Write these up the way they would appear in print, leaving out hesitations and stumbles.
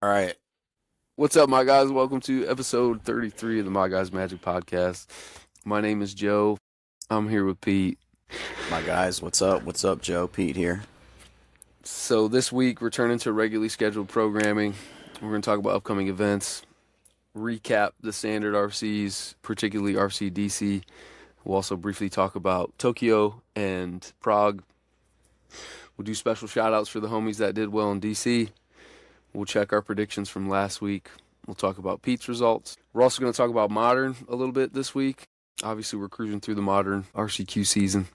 All right. What's up, my guys? Welcome to episode 33 of the My Guys Magic podcast. My name is Joe. I'm here with Pete. My guys, what's up? What's up, Joe? Pete here. So, this week, returning to regularly scheduled programming, we're going to talk about upcoming events, recap the standard RCs, particularly RC DC. We'll also briefly talk about Tokyo and Prague. We'll do special shout outs for the homies that did well in DC. We'll check our predictions from last week. We'll talk about Pete's results. We're also going to talk about Modern a little bit this week. Obviously, we're cruising through the Modern RCQ season.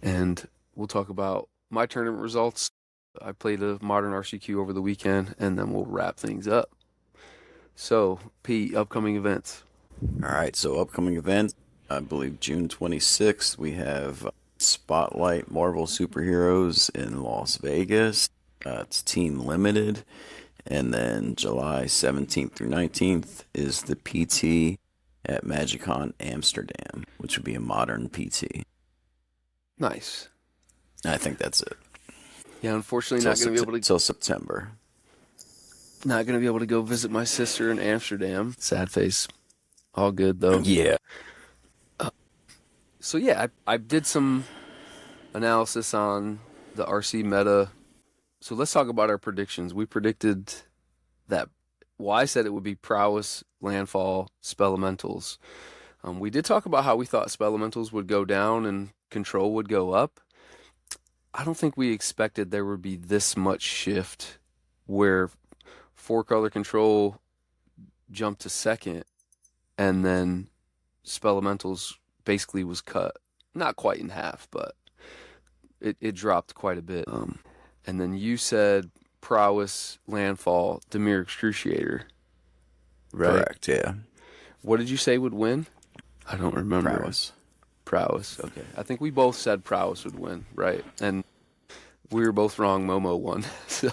And we'll talk about my tournament results. I played a Modern RCQ over the weekend, and then we'll wrap things up. So, Pete, upcoming events. All right. So, upcoming event, I believe June 26th, we have Spotlight Marvel Superheroes in Las Vegas. It's Team Limited. And then July 17th through 19th is the PT at MagicCon Amsterdam, which would be a modern PT. Nice. I think that's it. Yeah, unfortunately, not going to be able to. Till September. Not going to be able to go visit my sister in Amsterdam. Sad face. All good though. Yeah. So yeah, I did some analysis on the RC meta. So let's talk about our predictions. We predicted that. Well, I said it would be Prowess, Landfall, Spelementals. We did talk about how we thought Spelementals would go down and Control would go up. I don't think we expected there would be this much shift where 4-color Control jumped to second and then Spelementals basically was cut. Not quite in half, but it dropped quite a bit. And then you said Prowess, Landfall, Demir Excruciator. Right? Correct, yeah. What did you say would win? I don't remember. Prowess. Okay. I think we both said Prowess would win, right? And we were both wrong. Momo won. So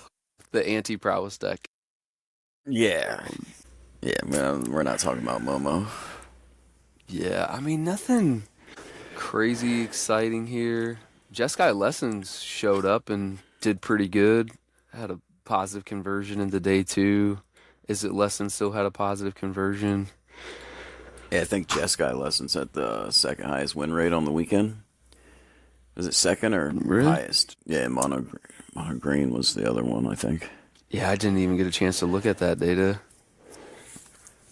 the anti-Prowess deck. Yeah. Yeah, man, we're not talking about Momo. Yeah, I mean, nothing crazy exciting here. Jeskai Lessons showed up and did pretty good. Had a positive conversion into day 2. Is it Lessons still had a positive conversion? Yeah, I think Jeskai Lessons had the second highest win rate on the weekend. Was it second or highest? Yeah, Mono Green was the other one, I think. Yeah, I didn't even get a chance to look at that data.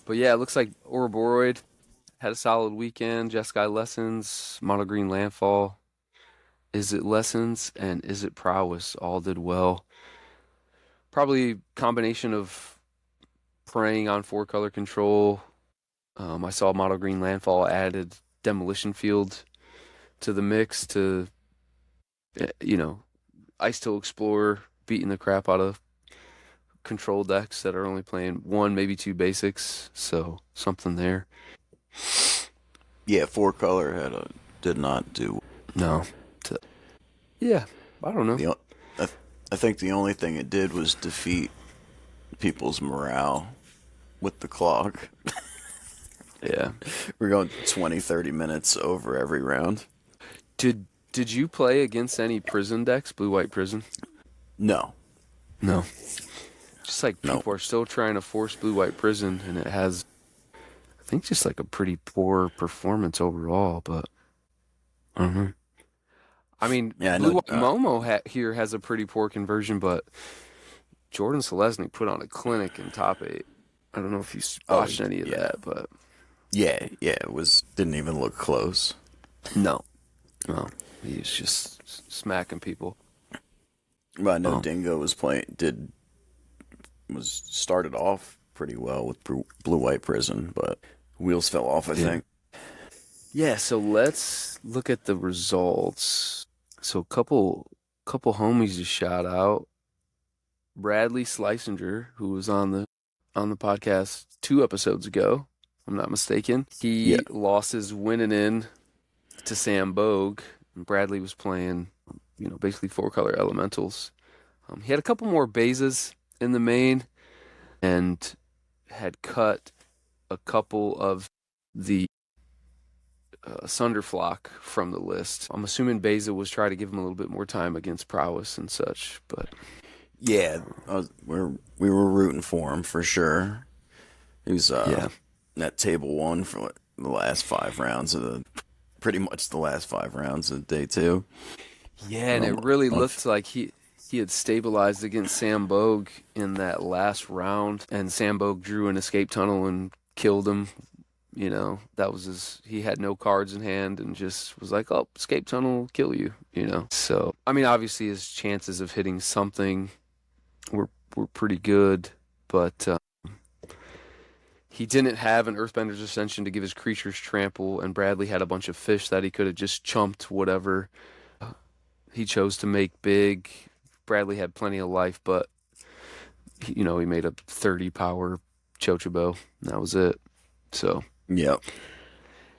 But yeah, it looks like Ouroboros had a solid weekend. Jeskai Lessons, Mono Green Landfall. Is it Lessons and is it Prowess all did well. Probably combination of preying on 4-color Control. I saw Mono Green Landfall added Demolition Field to the mix to, Ice Till Explorer beating the crap out of Control decks that are only playing 1, maybe 2 basics. So something there. Yeah, 4-color did not do. No. Yeah, I don't know. I think the only thing it did was defeat people's morale with the clock. Yeah. We're going 20, 30 minutes over every round. Did you play against any prison decks, blue-white prison? No. Just like people are still trying to force blue-white prison, and it has, I think, just like a pretty poor performance overall, but I don't know. I mean, Yeah, blue-white Momo here has a pretty poor conversion, but Jordan Selesny put on a clinic in top 8. I don't know if you watched any of that, but... Yeah, it didn't even look close. No, he's just smacking people. But I know Dingo was started off pretty well with blue-white prison, but wheels fell off, I think. Yeah, so let's look at the results. So couple homies to shout out. Bradley Sliceinger, who was on the podcast 2 episodes ago, if I'm not mistaken. He lost his winning in to Sam Bogue. And Bradley was playing, basically 4-color elementals. He had a couple more bases in the main and had cut a couple of the Sunderflock from the list. I'm assuming Beza was trying to give him a little bit more time against Prowess and such, but... Yeah, we were rooting for him for sure. He was Yeah. at table one for like the last 5 rounds of pretty much the last 5 rounds of day two. Yeah, and it Um, really unf- looked like he had stabilized against Sam Bogue in that last round, and Sam Bogue drew an escape tunnel and killed him. You know, that was he had no cards in hand and just was like, "Oh, escape tunnel will kill you," you know. So, I mean, obviously his chances of hitting something were pretty good, but he didn't have an Earthbender's Ascension to give his creatures trample, and Bradley had a bunch of fish that he could have just chumped whatever he chose to make big. Bradley had plenty of life, but you know, he made a 30 power Chochobo, and that was it. So, yep.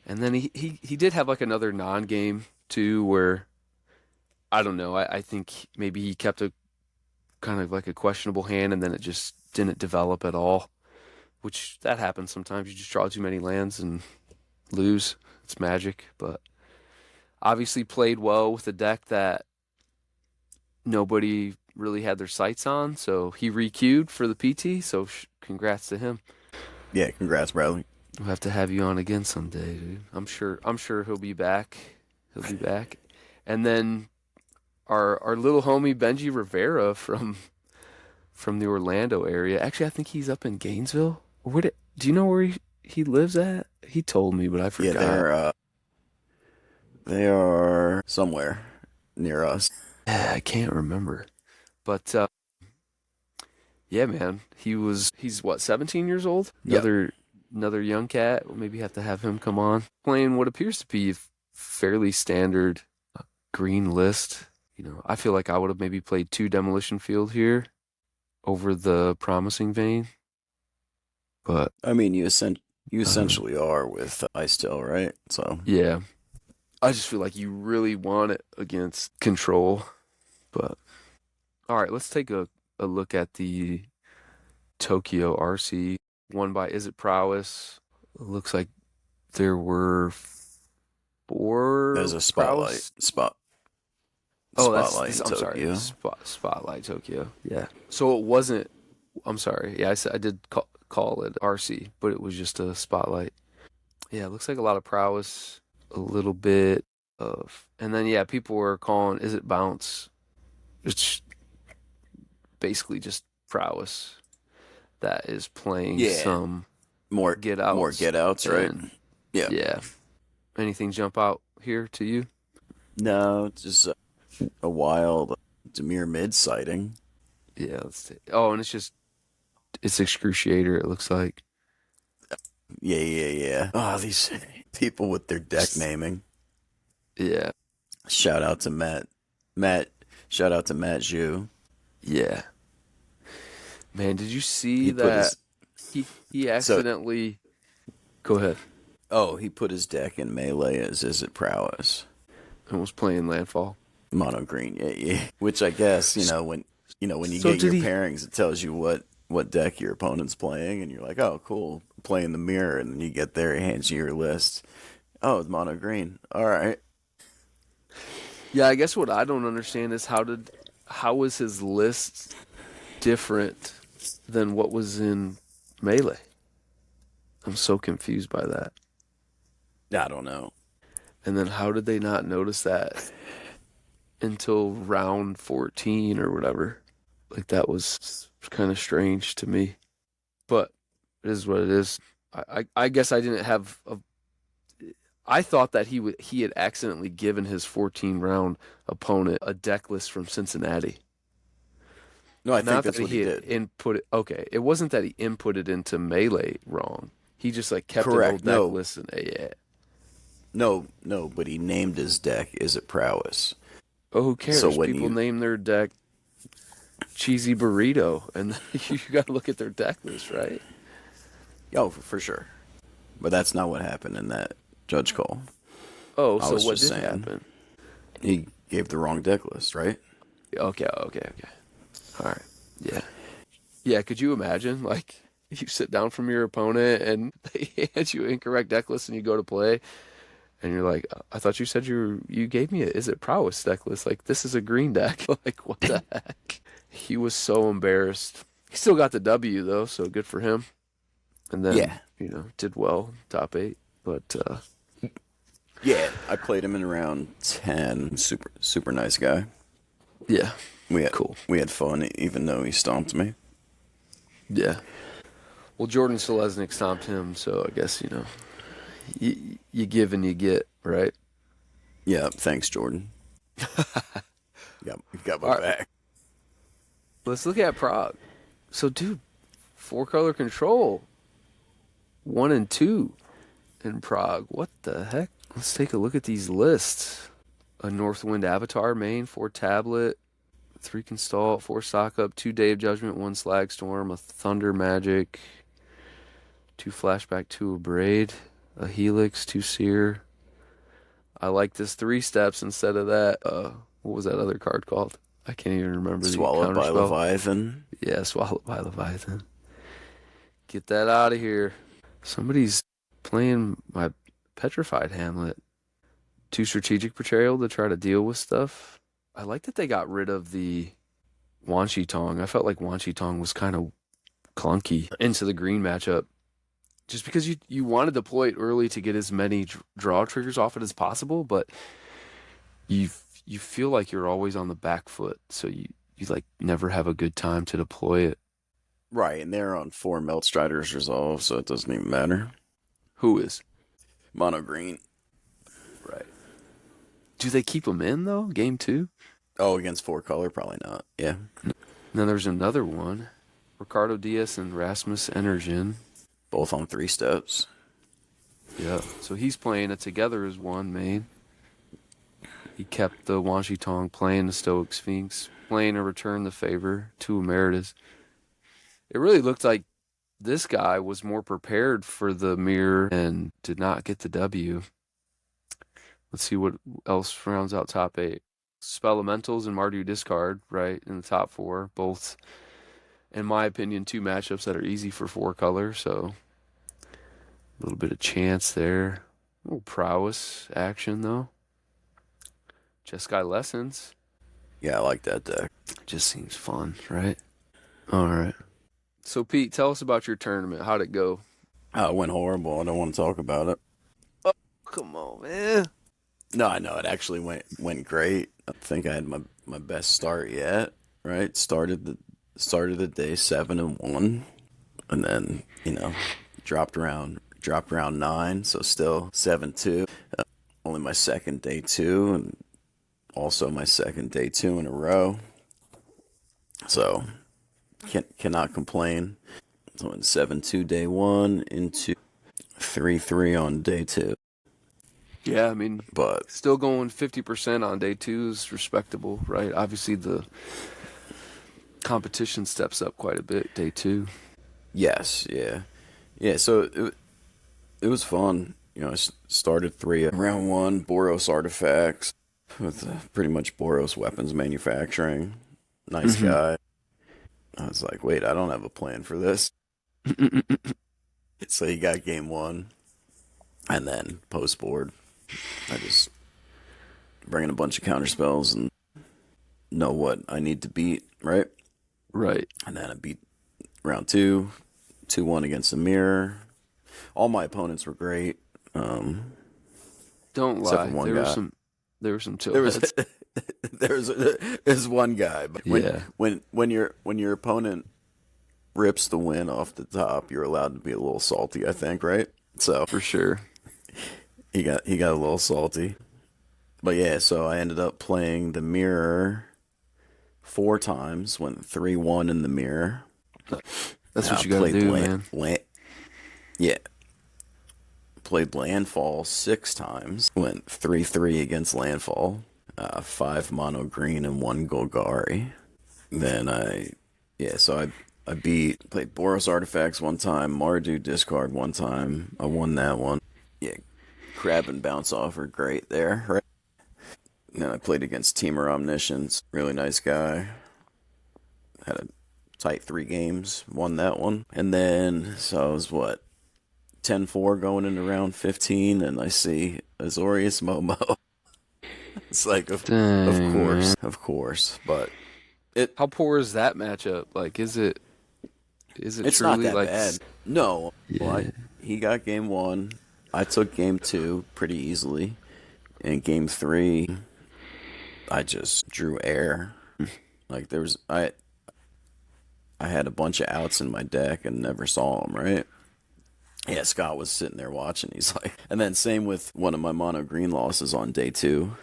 and then he did have like another non-game too, where I don't know. I think maybe he kept a kind of like a questionable hand, and then it just didn't develop at all. Which that happens sometimes. You just draw too many lands and lose. It's magic, but obviously played well with a deck that nobody really had their sights on. So he requeued for the PT. So congrats to him. Yeah, congrats, Bradley. We'll have to have you on again someday, dude. I'm sure he'll be back. He'll be back. And then our little homie Benji Rivera from the Orlando area. Actually, I think he's up in Gainesville. Do you know where he lives at? He told me, but I Yeah, forgot. they are somewhere near us. I can't remember. But yeah, man, he's what, 17 years old? Yep. Another young cat. We'll maybe have to have him come on. Playing what appears to be a fairly standard green list. You know, I feel like I would have maybe played two Demolition Field here over the Promising Vein, but I mean, you uh, essentially are with Ice Tail, right? So yeah, I just feel like you really want it against Control. But all right, let's take a look at the Tokyo RC won by Is It Prowess. It looks like there were there's four a Prowess. Oh, that's spotlight this. in I'm sorry, Tokyo. Spotlight Tokyo. Yeah. So it wasn't. I'm sorry. Yeah, I did call it RC, but it was just a Spotlight. Yeah, it looks like a lot of Prowess, a little bit and then yeah, people were calling Is It Bounce. It's basically just Prowess that is playing Yeah, some get more outs get outs, right? and Yeah. yeah. Anything jump out here to you? No, it's just a wild Demir mid sighting. Yeah, let's see. Oh, and it's Excruciator, it looks like. Yeah, yeah, yeah. Oh, these people with their deck naming. Yeah, Shout out to Matt. Shout out to Matt Zhu. yeah. Man, did you see He put that his he so accidentally go ahead he put his deck in melee as Is It Prowess. and was playing Landfall? Mono green, yeah, yeah. Which I guess when you So get did your he pairings, it tells you what deck your opponent's playing, and you're like, oh, cool, playing the mirror, and then you get there, he hands you your list. Oh, it's mono green. All right. Yeah, I guess what I don't understand is how was his list different than what was in Melee? I'm so confused by that. I don't know. And then how did they not notice that until round 14 or whatever? Like that was kind of strange to me. But it is what it is. I guess I didn't have a I thought that he had accidentally given his 14 round opponent a deck list from Cincinnati. No, I think Not that that's what he he had did. input it. Okay, it wasn't that he inputted into Melee wrong. He just like kept an old Correct. deck No, list and yeah. no, but he named his deck Is It Prowess. Oh, who So cares? when People you name their deck Cheesy Burrito, and you got to look at their deck list, right? oh for sure, but that's not what happened in that judge call. Oh, I so was what just did saying happen? he gave the wrong deck list, right? Okay, okay. All right. Yeah. Yeah, could you imagine? Like, you sit down from your opponent and they hand you an incorrect deck list and you go to play and you're like, I thought you said you gave me a Is It Prowess deck list. Like, this is a green deck. Like, what the heck? He was so embarrassed. He still got the W though, so good for him. And then, Yeah, did well, top 8. But yeah. I played him in round 10. Super, super nice guy. yeah, We had cool. we had fun, even though he stomped me. Yeah. Well, Jordan Selesnik stomped him, so I guess, you give and you get, right? Yeah, thanks, Jordan. You got my All right, back. let's look at Prague. So, dude, 4-color control, 1 and 2 in Prague. What the heck? Let's take a look at these lists. A Northwind Avatar main, 4 tablet, 3 Consult, 4 Stock Up, 2 Day of Judgment, 1 Slag Storm, a Thunder Magic, 2 Flashback, 2 Abrade, a Helix, 2 Seer. I like this 3 steps instead of that. What was that other card called? I can't even remember the Swallowed by counterspell. Leviathan. Yeah, Swallowed by Leviathan. Get that out of here. Somebody's playing my Petrified Hamlet. 2 Strategic Betrayal to try to deal with stuff. I like that they got rid of the Wan Shi Tong. I felt like Wan Shi Tong was kind of clunky into the green matchup. Just because you want to deploy it early to get as many draw triggers off it as possible, but you feel like you're always on the back foot, so you like never have a good time to deploy it. Right, and they're on 4 Melt Striders Resolve, so it doesn't even matter. Who is? Mono green. Right. Do they keep them in though? Game 2? Oh, against 4 color? Probably not. Yeah. And then there's another one. Ricardo Diaz and Rasmus Energen. Both on 3 steps. Yeah. So he's playing it together as one main. He kept the Wan Shi Tong, playing the Stoic Sphinx, playing a Return the Favor, 2 Emeritus. It really looked like this guy was more prepared for the mirror and did not get the W. Let's see what else rounds out top 8. Spelementals and Mardu Discard, right, in the top 4. Both, in my opinion, 2 matchups that are easy for 4 color, so a little bit of chance there. A little prowess action, though. Jeskai Lessons. Yeah, I like that deck. Just seems fun, right? All right. So, Pete, tell us about your tournament. How'd it go? Oh, it went horrible. I don't want to talk about it. Oh, come on, man. No, I know it actually went great. I think I had my best start yet. Right, started the day 7-1, and then dropped around 9, so still 7-2. Only my second day 2, and also my second day 2 in a row. So cannot complain. So in 7-2 day 1 into 3-3 on day 2. Yeah, I mean, But still going 50% on day 2 is respectable, right? Obviously, the competition steps up quite a bit day 2. yes, yeah. So it was fun. I started 3 at round 1, Boros artifacts with pretty much Boros weapons manufacturing. Nice guy. I was like, wait, I don't have a plan for this. So he got game 1, and then post board, I just bring in a bunch of counter spells and know what I need to beat, right? Right. And then I beat round 2, 2-1 against the mirror. All my opponents were great. Don't Except lie. for one guy. There were some There was chillheads. there's one guy, but Yeah. when your opponent rips the win off the top, you're allowed to be a little salty, I think, right? So For sure. he got a little salty. But yeah, so I ended up playing the mirror 4 times, went 3-1 in the mirror. That's I what you gotta played do, man. Yeah. Played Landfall 6 times, went 3-3 against Landfall. 5 mono green and 1 Golgari. Then I played Boros Artifacts 1 time, Mardu Discard 1 time. I won that one. Yeah, Crab and Bounce Off are great there, right? And then I played against Teamer Omniscience, really nice guy. Had a tight 3 games, won that one. And then, so I was 10-4 going into round 15, and I see Azorius Momo. It's like, Dang, man. of course, but It How poor is that matchup? Like, is it it's not truly that like? bad. No, well, Yeah. he got game one. I took game two pretty easily. In game three, I just drew air. Like there was I had a bunch of outs in my deck and never saw them, right? Yeah, Scott was sitting there watching. He's like, and then same with one of my mono green losses on day two.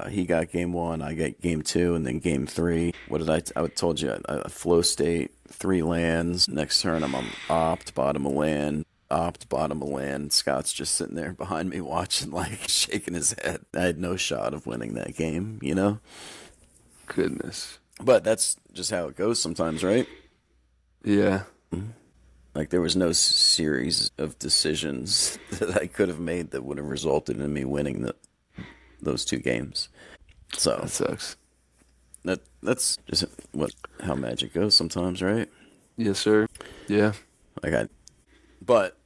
He got game one, I got game two, and then game three. What did I told you, I flow state, three lands. Next turn, I'm on opt, bottom of land, opt, bottom of land. Scott's just sitting there behind me watching, like, shaking his head. I had no shot of winning that game, you know? Goodness. But that's just how it goes sometimes, right? Yeah. Like, there was no series of decisions that I could have made that would have resulted in me winning those two games. That So sucks. that's just what how magic goes sometimes, right? Yes, sir. Yeah. Like but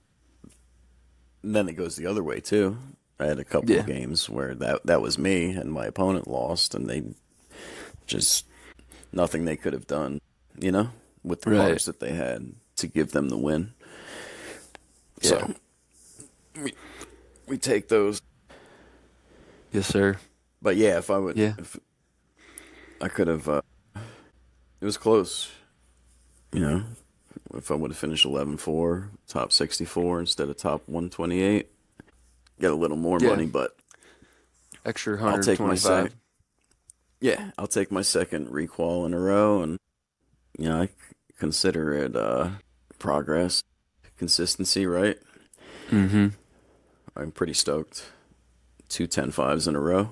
then it goes the other way too. I had a couple of Yeah. games where that was me and my opponent lost, and they just nothing they could have done, you know, with the Right. cards that they had to give them the win. Yeah. So we take those. Yes, sir. But yeah, if I would, Yeah. if I could have, it was close, you know. If I would have finished 11-4, top 64 instead of top 128, get a little more Yeah. money, but Extra I'll take my 125. I'll take my second requal in a row, and I consider it progress, consistency, right? Mm-hmm. I'm pretty stoked. 2 10-5s in a row.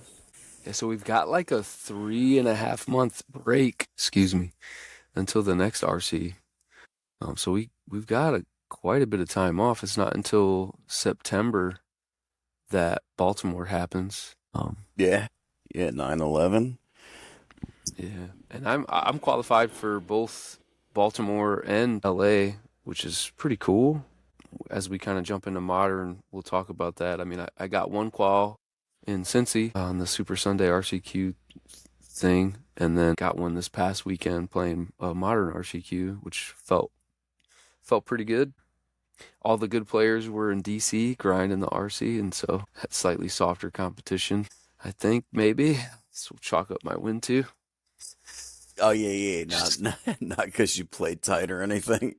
Yeah, so we've got like a 3.5 month break, excuse me, until the next RC. So we've got quite a bit of time off. It's not until September that Baltimore happens. Yeah, yeah, 9-11. Yeah, and I'm qualified for both Baltimore and LA, which is pretty cool. As we kind of jump into modern, we'll talk about that. I mean, I got one qual in Cincy on the Super Sunday RCQ thing, and then got one this past weekend playing modern RCQ, which felt pretty good. All the good players were in DC grinding the RC, and so had slightly softer competition. I think maybe this will chalk up my win too. Oh yeah, yeah, Just, not because you played tight or anything.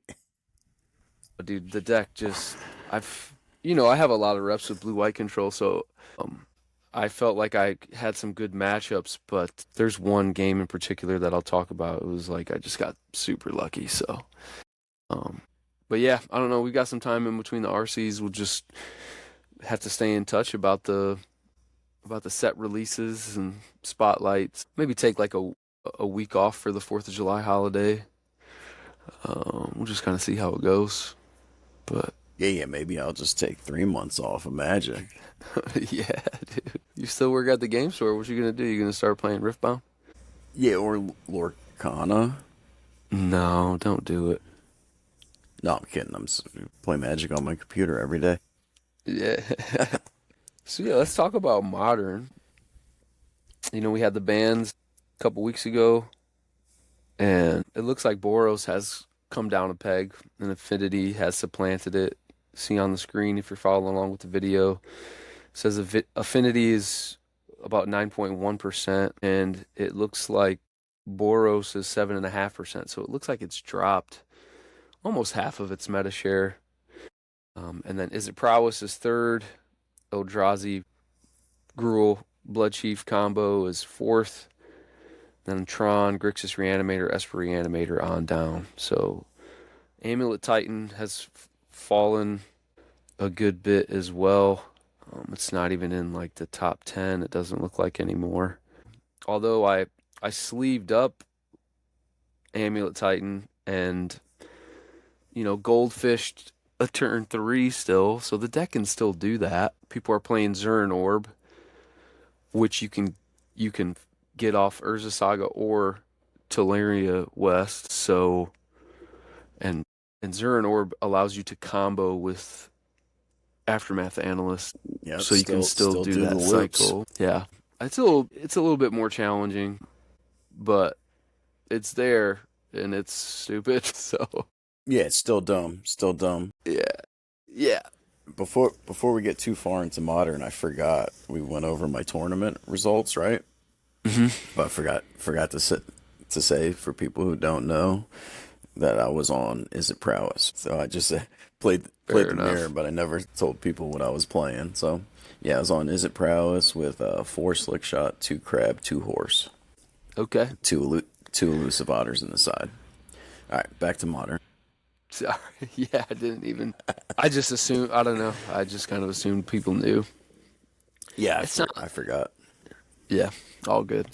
dude, the deck just I have a lot of reps with blue white control, so um, I felt like I had some good matchups, but there's one game in particular that I'll talk about. It was like I just got super lucky, so um, but yeah, I don't know. We got some time in between the RCs. We'll just have to stay in touch about the set releases and spotlights. Maybe take like a week off for the 4th of July holiday. We'll just kind of see how it goes. But Yeah, yeah, maybe I'll just take 3 months off of Magic. yeah, dude. You still work at the game store. What you gonna do? You gonna start playing Riftbound? Yeah, or Lorcana. No, don't do it. No, I'm kidding. Play Magic on my computer every day. Yeah. So yeah, let's talk about modern. We had the bans a couple weeks ago, and it looks like Boros has come down a peg, and Affinity has supplanted it. See on the screen if you're following along with the video. It says Affinity is about 9.1%, and it looks like Boros is 7.5%. So it looks like it's dropped almost half of its meta share. And then Is It Prowess is third. Eldrazi Gruul Blood Chief combo is fourth. Then Tron, Grixis Reanimator, Esper Reanimator on down. So Amulet Titan has fallen a good bit as well. It's not even in like the top 10. It doesn't look like anymore. Although I sleeved up Amulet Titan and goldfished a turn 3 still, so the deck can still do that. People are playing Zurin Orb, which you can get off Urza Saga or Teleria West. So and Zurin Orb allows you to combo with Aftermath Analyst, Yeah, so you can still still do do the that loops. cycle. Yeah, it's a little bit more challenging, but it's there and it's stupid. So Yeah, it's still dumb. Still dumb. yeah, yeah. Before we get too far into modern, I forgot we went over my tournament results, right? Hmm. But I forgot to say for people who don't know that I was on Is It Prowess. So I just played Fair the mirror, enough. but I never told people what I was playing. So yeah, I was on Is It Prowess with four slick shot, two crab, two horse, Okay. two elusive otters in the side. All right, back to modern. Sorry. Yeah, I didn't even. I just assumed. I don't know. I just kind of assumed people knew. Yeah, It's not. I forgot. Yeah, all good.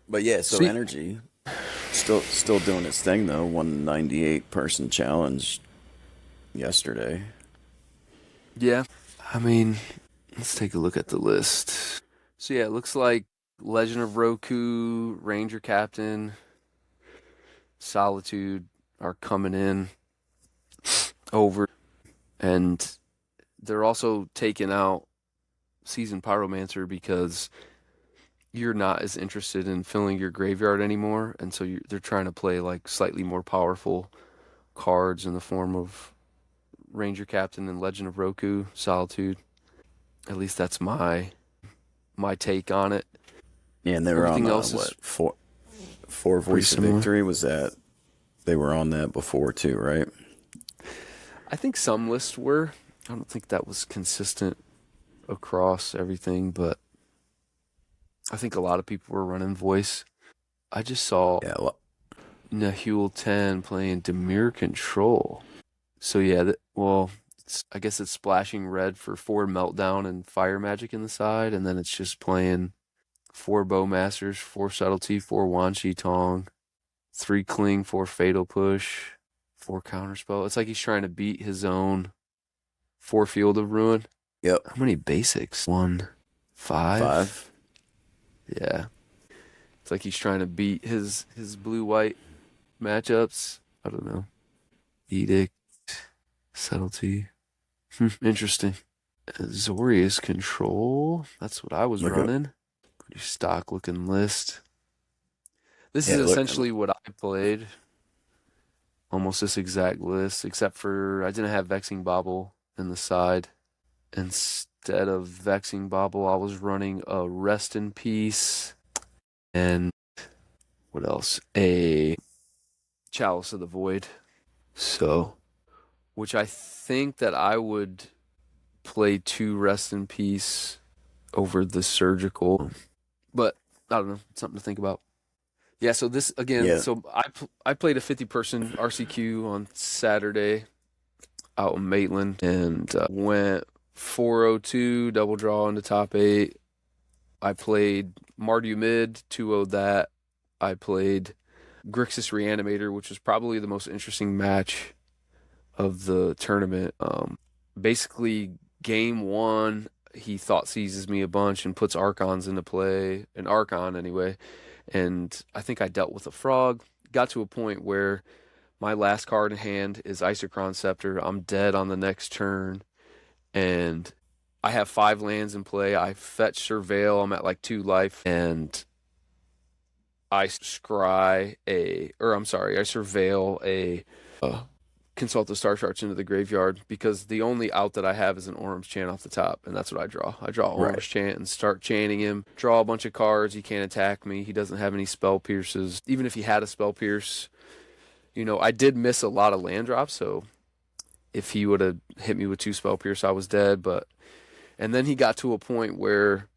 But yeah, so Sweet. energy still doing its thing though. 198 person challenge yesterday. Yeah. I mean, let's take a look at the list. So yeah, it looks like Legend of Roku, Ranger Captain, Solitude are coming in over, and they're also taking out Seasoned Pyromancer because you're not as interested in filling your graveyard anymore, and so they're trying to play like slightly more powerful cards in the form of Ranger Captain and Legend of Roku, Solitude. At least that's my take on it. Yeah, and they were on Everything else is what four pretty voice of similar. victory was that they were on that before too, right? I think some lists were. I don't think that was consistent across everything, but I think a lot of people were running voice. I just saw Yeah, Nahul 10 playing Demir Control. So yeah, well, I guess it's splashing red for 4 Meltdown and Fire Magic in the side, and then it's just playing 4 Bowmasters, 4 Subtlety, 4 Wan Shi Tong, 3 Cling, 4 Fatal Push, 4 Counterspell. It's like he's trying to beat his own 4 Field of Ruin. yep, How many basics? 1, 5? 5. Yeah. It's like he's trying to beat his blue-white matchups. I don't know. Edict, Subtlety. Interesting. Azorius Control. That's what I was Look at running. Pretty stock looking list. This is yeah, look. essentially what I played. Almost this exact list, except for I didn't have Vexing Bobble in the side. Instead of Vexing Bobble, I was running a Rest in Peace and what else? A Chalice of the Void. So, which I think that I would play 2 Rest in Peace over the Surgical, but I don't know. It's something to think about. Yeah, so this again, Yeah, so I played a 50-person RCQ on Saturday out in Maitland and went 402 double draw into top 8. I played Mardu mid, 2-0 that. I played Grixis Reanimator, which was probably the most interesting match of the tournament. Basically, game 1, he thought seizes me a bunch and puts Archons into play, an Archon anyway. And I think I dealt with a frog. Got to a point where my last card in hand is Isochron Scepter. I'm dead on the next turn, and I have 5 lands in play. I fetch Surveil. I'm at like 2 life, and I scry I Surveil a Consult the Star Charts into the graveyard because the only out that I have is an Orim's Chant off the top, and that's what I draw. I draw right. Orim's Chant and start chanting him, draw a bunch of cards. He can't attack me. He doesn't have any Spell Pierces. Even if he had a Spell Pierce, I did miss a lot of land drops, so if he would have hit me with 2 Spell Pierce, I was dead. And then he got to a point where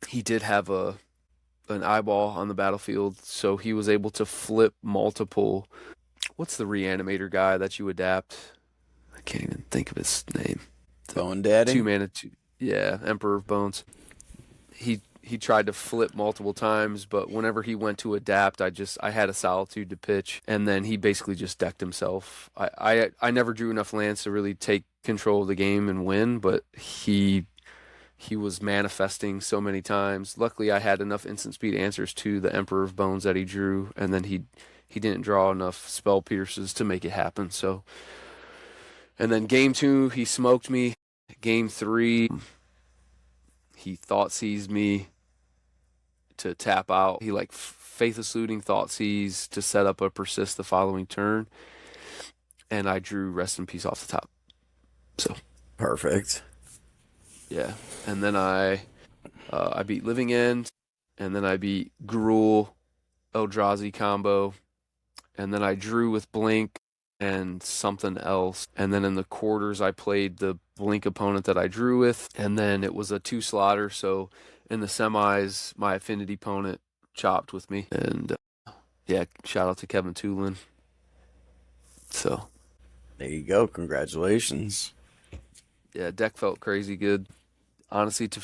he did have an eyeball on the battlefield, so he was able to flip multiple. What's the reanimator guy that you adapt? I can't even think of his name. Bone Daddy. 2 mana, yeah, Emperor of Bones. He tried to flip multiple times, but whenever he went to adapt, I had a Solitude to pitch, and then he basically just decked himself. I never drew enough lands to really take control of the game and win, but he was manifesting so many times. Luckily, I had enough instant speed answers to the Emperor of Bones that he drew, and then he didn't draw enough spell pierces to make it happen. So, and then game 2, he smoked me. Game 3, he thought seized me to tap out. He like Faithless Looting, Thoughtseize to set up a persist the following turn, and I drew Rest in Peace off the top. So Perfect. yeah, and then I beat Living End, and then I beat Gruul, Eldrazi combo, and then I drew with Blink and something else. And then in the quarters, I played the Blink opponent that I drew with, and then it was a two slotter. So in the semis, my Affinity opponent chopped with me, and yeah, shout out to Kevin Tulin. So There you go. Congratulations. yeah, deck felt crazy good. Honestly, Big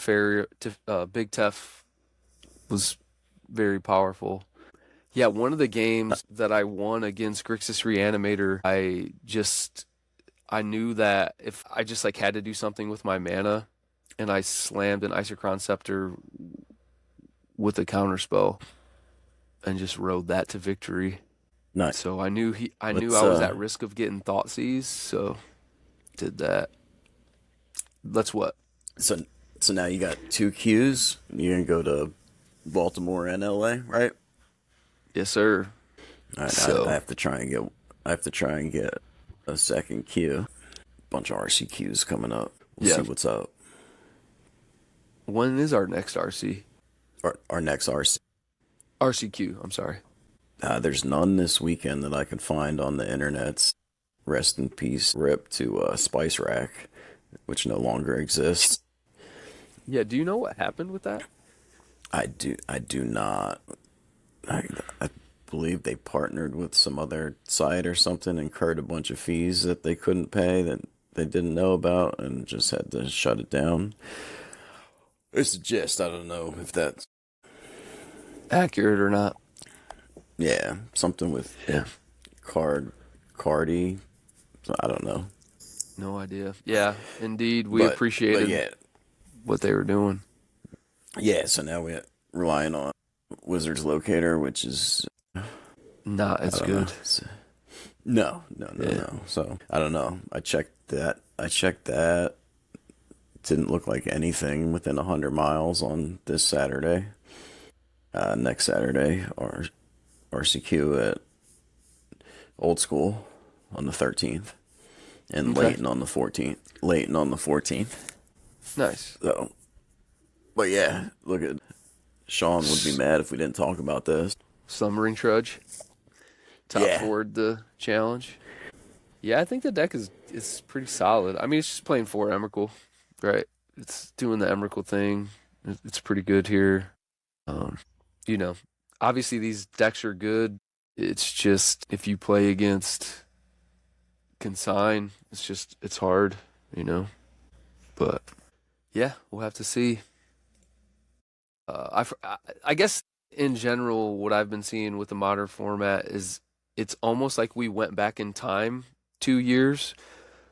Tef was very powerful. Yeah, one of the games that I won against Grixis Reanimator, I knew that if I just like had to do something with my mana, and I slammed an Isochron Scepter with a counterspell and just rode that to victory. Nice. So I knew Let's I was at risk of getting Thoughtseize, so did that. Let's what? so so now you got two Qs. You're gonna go to Baltimore and LA, right? Yes, sir. All right, I So have to try and get a second Q. Bunch of RCQs coming up. We'll yeah, see what's up. when is our next Our next RC. RCQ? I'm sorry. There's none this weekend that I can find on the internet. Rest in peace, rip to Spice Rack, which no longer exists. Yeah, do you know what happened with that? I do not. I believe they partnered with some other site or something, incurred a bunch of fees that they couldn't pay that they didn't know about, and just had to shut it down. It's a gist. I don't know if that's Accurate or not? yeah something with Yeah, Cardi. I don't know, no idea. Yeah, indeed, we but appreciated yeah, what they were doing. yeah. So now we're relying on Wizards Locator, which is Not I as don't know. good. No. Yeah. So I don't know. I checked that. Didn't look like anything within 100 miles on this Saturday. Next Saturday, or RCQ at Old School on the 13th, and Okay. Layton on the 14th. Layton on the 14th. Nice. So, but yeah, look at Sean would be mad if we didn't talk about this. Slumbering Trudge. Top Yeah, forward the challenge. Yeah, I think the deck is pretty solid. I mean, it's just playing four Emrakul, right? It's doing the Emrakul thing. It's pretty good here. Um, you know, obviously these decks are good. It's just if you play against Consign, it's hard, you know. But yeah, we'll have to see. I guess in general, what I've been seeing with the modern format is it's almost like we went back in time 2 years,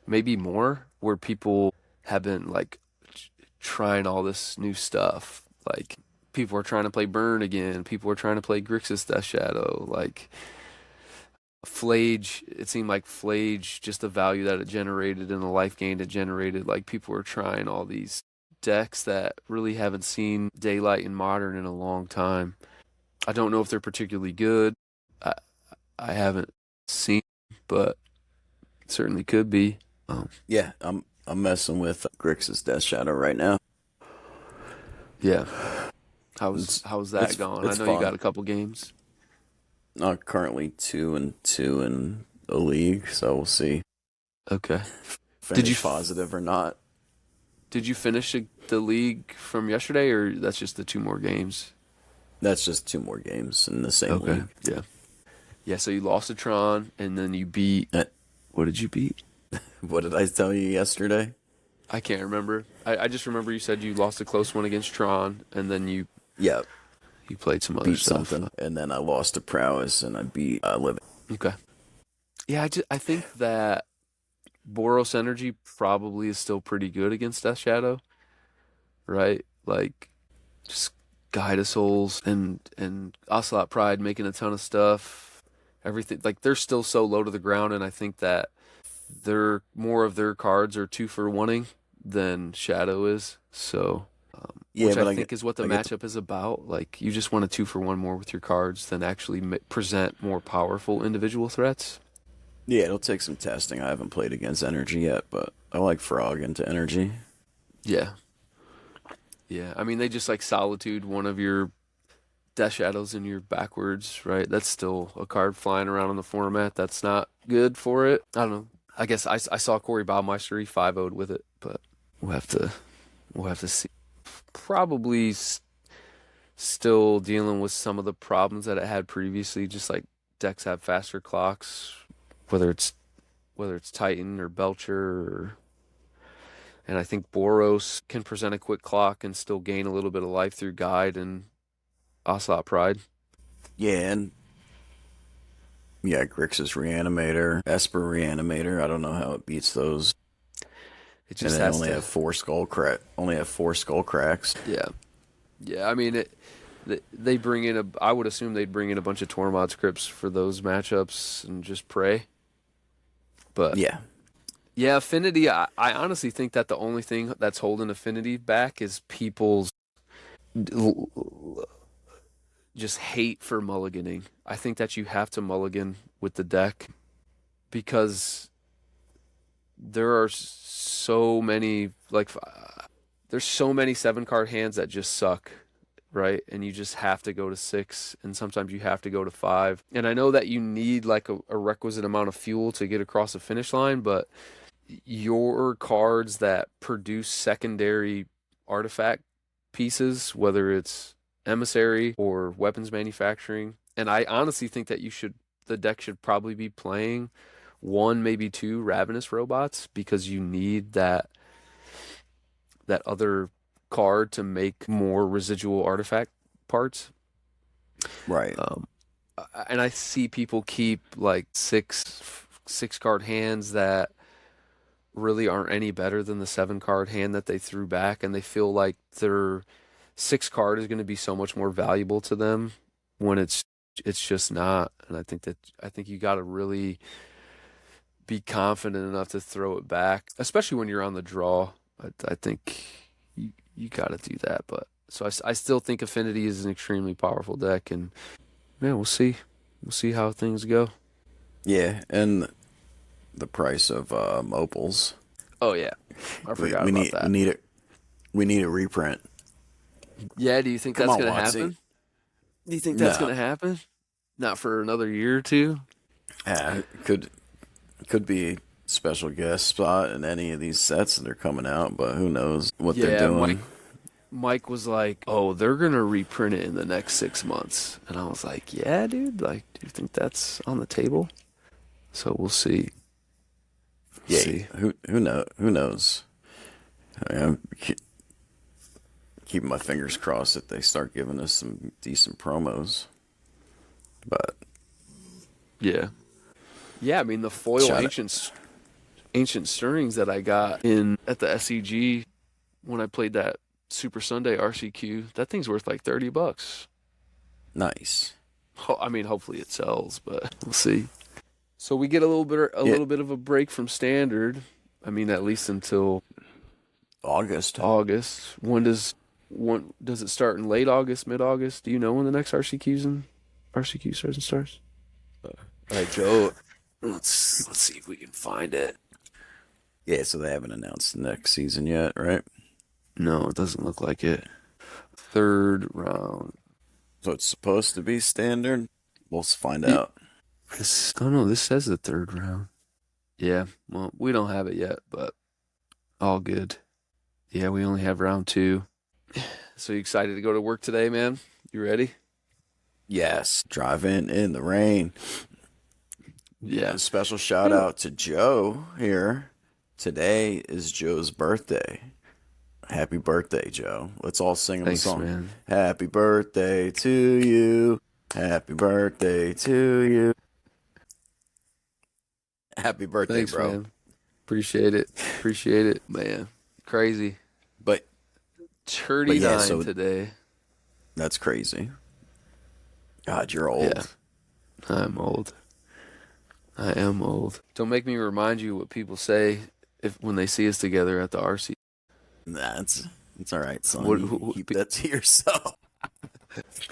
maybe more, where people have been like trying all this new stuff. Like people are trying to play Burn again. People are trying to play Grixis Death Shadow. Like Flage, it seemed like Flage, just the value that it generated and the life gain it generated. Like people were trying all these decks that really haven't seen daylight in Modern in a long time. I don't know if they're particularly good. I I haven't seen, but certainly could be. yeah. I'm messing with Grixis Death Shadow right now. Yeah. It's How's that going? I know you got fun. a couple games. Currently 2-2 in the league, so we'll see. Okay. Did you Finish positive or not. did you finish the league from yesterday, or that's just the two more games? That's just two more games in the same Okay. league. Yeah. Yeah. So you lost to Tron, and then you beat. Uh, What did you beat? What did I tell you yesterday? I can't remember. I just remember you said you lost a close one against Tron, and then Yeah, you played some other beat stuff. something, and then I lost to Prowess, and I beat Living. Okay. Yeah. I think that Boros Energy probably is still pretty good against Death Shadow, right? Like just Guide of Souls and Ocelot Pride making a ton of stuff. Everything like they're still so low to the ground, and I think that more of their cards are two for wanting than Shadow is. So Yeah, which I but think is what the I get the matchup is about. Like, you just want a 2-for-1 more with your cards than actually present more powerful individual threats. yeah. It'll take some testing. I haven't played against energy yet, but I like frog into energy. Yeah. Yeah. I mean, they just like Solitude, one of your Death Shadows in your backwards, right? That's still a card flying around in the format. That's not good for it. I don't know. I guess I saw Corey Baumeister, he 5-0'd with it, but we'll have to we'll have to see. Probably still dealing with some of the problems that it had previously, just like decks have faster clocks, whether it's Titan or Belcher and I think Boros can present a quick clock and still gain a little bit of life through Guide and Ocelot Pride. Yeah, and yeah, Grixis Reanimator, Esper Reanimator. I don't know how it beats those. It And just they has only to, have only have four skull cracks. yeah, yeah. I mean, they bring in a. I would assume they'd bring in a bunch of Tormod scripts for those matchups and just pray. But Yeah, yeah, Affinity. I honestly think that the only thing that's holding Affinity back is people's just hate for mulliganing. I think that you have to mulligan with the deck because there are so many there's so many 7 card hands that just suck, right? And you just have to go to 6, and sometimes you have to go to 5. And I know that you need like a requisite amount of fuel to get across the finish line, but your cards that produce secondary artifact pieces, whether it's emissary or weapons manufacturing, and I honestly think that the deck should probably be playing 1, maybe 2 ravenous robots because you need that other card to make more residual artifact parts. right. Um, and I see people keep like 6 card hands that really aren't any better than the 7 card hand that they threw back, and they feel like their 6 card is going to be so much more valuable to them when it's just not. And I think you got to really be confident enough to throw it back, especially when you're on the draw. I think you got to do that. But so I still think Affinity is an extremely powerful deck, and man, we'll see. We'll see how things go. Yeah, and the price of mobiles. Oh yeah, I We, forgot we about need we that. need it. We need a reprint. Yeah, do you think Come that's on, gonna Watsy. happen? Do you think that's No, gonna happen? Not for another year or two. could be special guest spot in any of these sets that are coming out, but who knows what they're Yeah, doing. Mike was like, "Oh, they're gonna reprint it in the next 6 months," and I was like, "Yeah, dude. Like, do you think that's on the table?" So we'll see. We'll Yeah, see. who knows? I'm keeping my fingers crossed that they start giving us some decent promos. But Yeah, yeah. I mean, the foil shout it. ancient stirrings that I got in at the SEG when I played that Super Sunday RCQ, that thing's worth like $30. Nice. I mean, hopefully it sells, but we'll see. So we get a Yeah, little bit of a break from standard. I mean, at least until August. August. When does it start in late August, mid August? Do you know when the next RCQ starts and starts? All right, Joe. Let's see if we can find it. Yeah, so they haven't announced the next season yet, right? No, it doesn't look like it. Third round. So it's supposed to be standard. We'll find Yeah, out. oh no, this says the third round. Yeah, well, we don't have it yet, but all good. Yeah, we only have round 2. So you excited to go to work today, man? You ready? Yes, driving in the rain. Yeah. A special shout Yeah. out to Joe here. Today is Joe's birthday. Happy birthday, Joe. Let's all sing him a Thanks, song. man. Happy birthday to you. Happy birthday to you. Happy birthday, Thanks, bro. man. Appreciate it. Appreciate it, man. Crazy. But yeah, 39 so today. that's crazy. God, you're Yeah, old. I'm old. I am old. Don't make me remind you what people say if when they see us together at the RC. That's It's all right, son. What, You can keep that to yourself.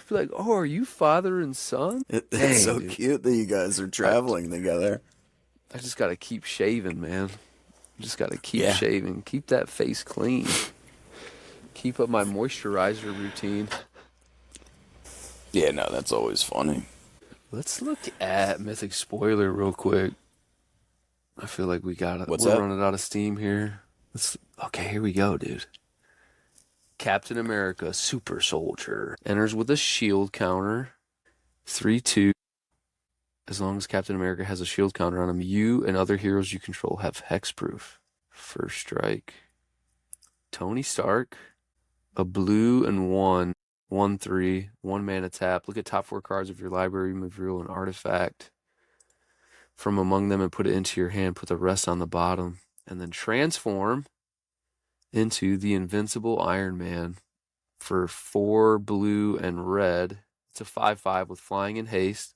be like, oh, are you father and son? It's Dang, so dude. cute that you guys are I, traveling together. I just gotta keep shaving, man. Just gotta keep Yeah. shaving. Keep that face clean. Keep up my moisturizer routine. Yeah, no, that's always funny. Let's look at Mythic Spoiler real quick. I feel like What's we're that? running out of steam here. Okay, here we go, dude. Captain America, Super Soldier. Enters with a shield counter. 3/2. As long as Captain America has a shield counter on him, you and other heroes you control have hexproof. First strike. Tony Stark. A blue and 1/3, 1 mana tap. Look at top 4 cards of your library, remove reveal an artifact from among them and put it into your hand. Put the rest on the bottom. And then transform into the Invincible Iron Man for 4 blue and red. It's a 5/5 with flying and haste.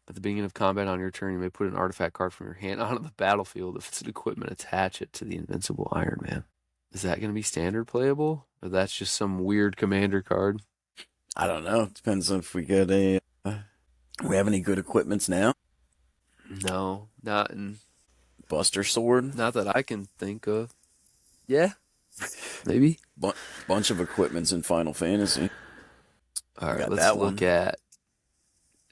At the beginning of combat on your turn, you may put an artifact card from your hand onto the battlefield. If it's an equipment, attach it to the Invincible Iron Man. Is that going to be standard playable? Or that's just some weird commander card? I don't know. Depends if we get a. We have any good equipments now? No, Buster Sword. not that I can think of. Yeah, maybe. Bunch of equipments in Final Fantasy. All right, Got let's that look one. at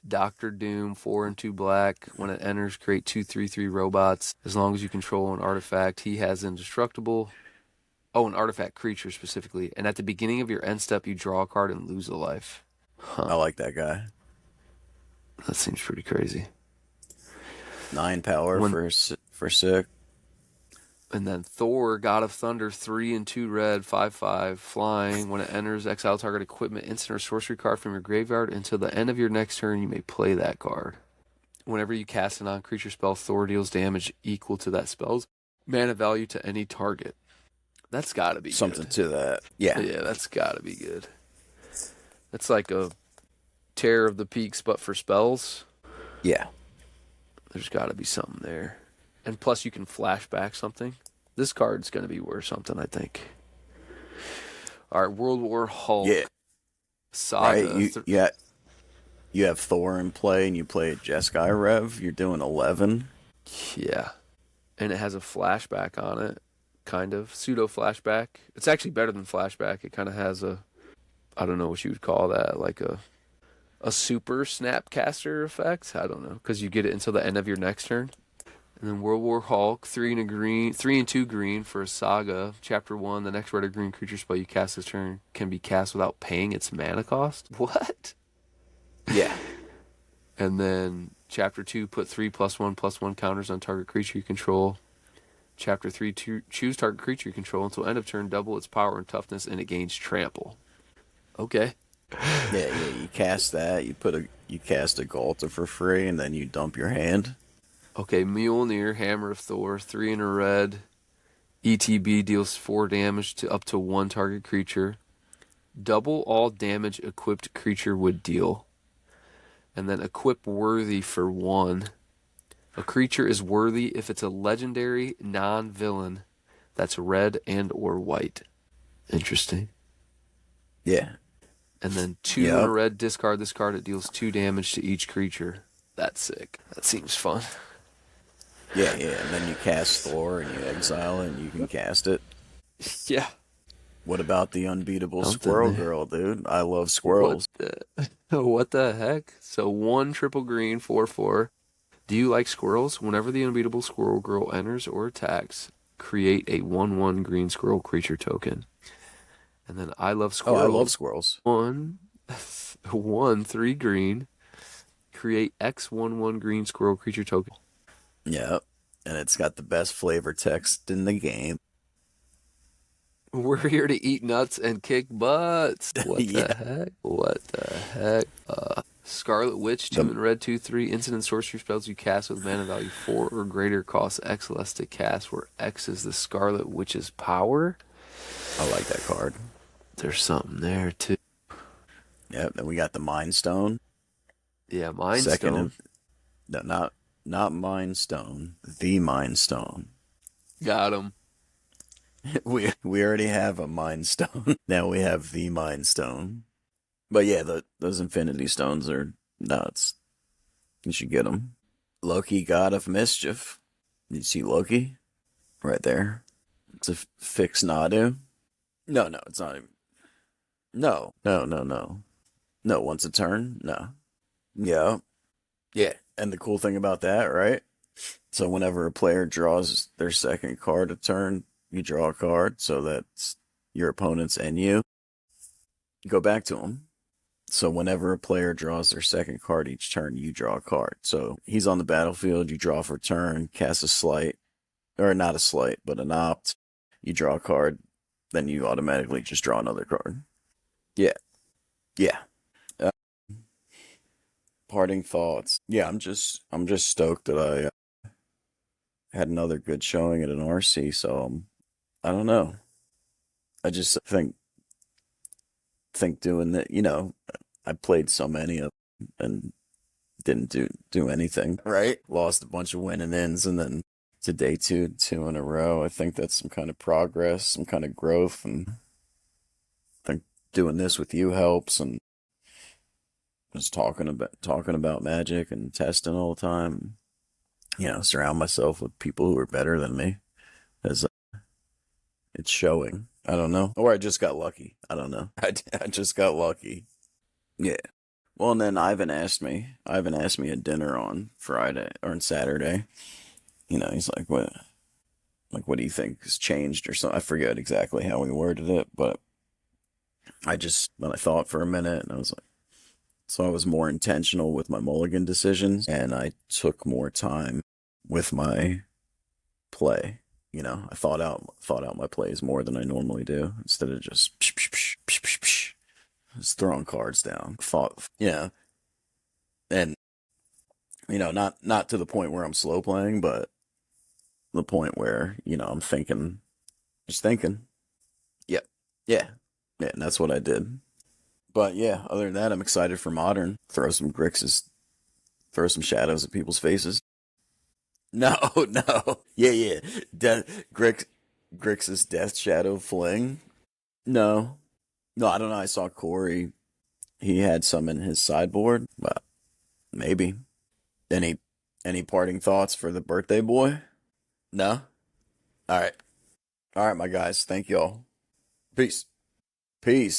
Doctor Doom, 4 and 2 black. When it enters, create 2/3/3 robots. As long as you control an artifact, he has indestructible. Oh, an artifact creature specifically. And at the beginning of your end step, you draw a card and lose a life. I like that guy. That seems pretty crazy. 9 power for 6. And then Thor, God of Thunder, 3 and 2 red, 5/5, flying. When it enters, exile target equipment, instant or sorcery card from your graveyard. Until the end of your next turn, you may play that card. Whenever you cast a non-creature spell, Thor deals damage equal to that spell's mana value to any target. That's got to be Something good. to that. Yeah. Yeah, that's got to be good. That's like a Terror of the Peaks, but for spells. Yeah. There's got to be something there. And plus, you can flashback something. This card's going to be worth something, I think. All right, World War Hulk. Yeah. Saga. Right? You have Thor in play and you play a Jeskai Rev. You're doing 11. Yeah. And it has a flashback on it. Kind of. Pseudo flashback. It's actually better than flashback. It kind of has I don't know what you would call that, like a super snapcaster effect. I don't know, because you get it until the end of your next turn. And then World War Hulk, 3 and 2 green for a Saga. Chapter 1, the next red or green creature spell you cast this turn can be cast without paying its mana cost. What? Yeah. And then Chapter 2, put 3+1/+1 counters on target creature you control. Chapter 3, choose target creature you control until end of turn, double its power and toughness, and it gains trample. Okay. Yeah, you cast that, you cast a Galta for free, and then you dump your hand. Okay, Mjolnir, Hammer of Thor, 3 in a red. ETB deals 4 damage to up to 1 target creature. Double all damage equipped creature would deal. And then equip worthy for 1. A creature is worthy if it's a legendary non-villain that's red and or white. Interesting. Yeah. And then 2 in a red, discard this card. It deals 2 damage to each creature. That's sick. That seems fun. Yeah, and then you cast Thor and you exile it and you can cast it. Yeah. What about the unbeatable Something Squirrel there. Girl, dude? I love squirrels. What the heck? So 1 triple green, 4/4. Do you like squirrels? Whenever the unbeatable Squirrel Girl enters or attacks, create a 1/1 green squirrel creature token. And then I love Oh, I squirrels. love squirrels. 3 green. Create X 1/1 green squirrel creature token. Yep. And it's got the best flavor text in the game. We're here to eat nuts and kick butts. What Yeah. the heck? What the heck? Scarlet Witch, 2 in red, 2/3. Instant sorcery spells you cast with mana value 4 or greater cost X less to cast, where X is the Scarlet Witch's power. I like that card. There's something there too. Yep. Then we got the Mind Stone. Yeah, Mind Stone. No, not Mind Stone. The Mind Stone. Got him. We already have a Mind Stone. Now we have the Mind Stone. But yeah, those Infinity Stones are nuts. You should get them. Loki, God of Mischief. You see Loki right there? It's a fixed Nadu. No, no, it's not even. No, no, no, no, no. Once a turn, no. Yeah, yeah. And the cool thing about that, right? So whenever a player draws their second card a turn, you draw a card. So that's your opponents and you go back to them. So whenever a player draws their second card each turn, you draw a card. So he's on the battlefield, you draw for turn, cast a slight, or not a slight, but an opt. You draw a card, then you automatically just draw another card. Yeah, yeah. Uh, Parting thoughts. Yeah, I'm just stoked that I had another good showing at an RC. So I don't know. I just think doing that. I played so many of them and didn't do anything. Right? Lost a bunch of win and ends, and then to day two in a row. I think that's some kind of progress, some kind of growth, and I think doing this with you helps. And just talking about Magic and testing all the time. Surround myself with people who are better than me. As it's showing. I don't know, or I just got lucky. I don't know. I just got lucky. Yeah. Well, and then Ivan asked me. Ivan asked me at dinner on Friday or on Saturday. He's like, "What? Like, what do you think has changed or something?" I forget exactly how we worded it, but when I thought for a minute, and I was like, so I was more intentional with my mulligan decisions, and I took more time with my play. I thought out my plays more than I normally do, instead of just just throwing cards down. Thought, and not to the point where I'm slow playing, but the point where I'm thinking, just thinking. Yep, yeah, yeah, and that's what I did. But yeah, other than that, I'm excited for Modern. Throw some shadows at people's faces. No, no, yeah, yeah, Grix's Death Shadow Fling. No, no, I don't know. I saw Corey. He had some in his sideboard, but maybe. Any any parting thoughts for the birthday boy? No? All right. All right, my guys. Thank y'all. Peace. Peace.